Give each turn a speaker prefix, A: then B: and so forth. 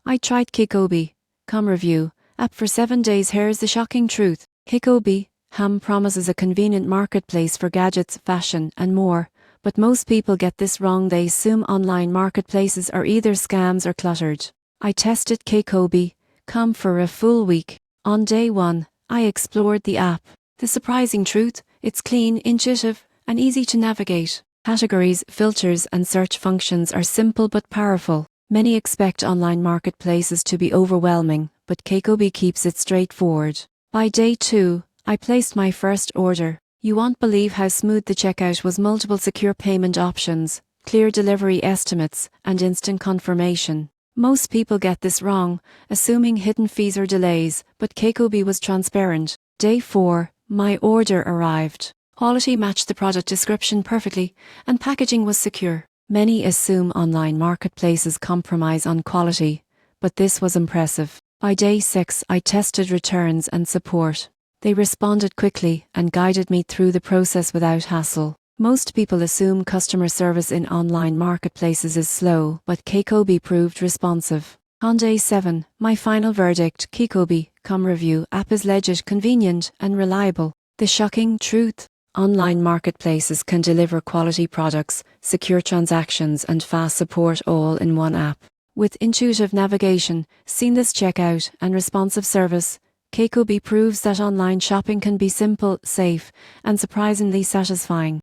A: I tried KakoBuycom review app for 7 days. Here's the shocking truth. KakoBuycom promises a convenient marketplace for gadgets, fashion, and more, but most people get this wrong. They assume online marketplaces are either scams or cluttered. I tested KakoBuycom for a full week. On day 1, I explored the app. The surprising truth: it's clean, intuitive, and easy to navigate. Categories, filters, and search functions are simple but powerful. Many expect online marketplaces to be overwhelming, but KakoBuycom keeps it straightforward. By day 2, I placed my first order. You won't believe how smooth the checkout was. Multiple secure payment options, clear delivery estimates, and instant confirmation. Most people get this wrong, assuming hidden fees or delays, but KakoBuycom was transparent. Day 4, my order arrived. Quality matched the product description perfectly, and packaging was secure. Many assume online marketplaces compromise on quality, but this was impressive. By day 6, I tested returns and support. They responded quickly and guided me through the process without hassle. Most people assume customer service in online marketplaces is slow, but KakoBuycom proved responsive. On day 7, my final verdict: KakoBuycom review app is legit, convenient, and reliable. The shocking truth: online marketplaces can deliver quality products, secure transactions, and fast support all in one app. With intuitive navigation, seamless checkout, and responsive service, KakoBuycom proves that online shopping can be simple, safe, and surprisingly satisfying.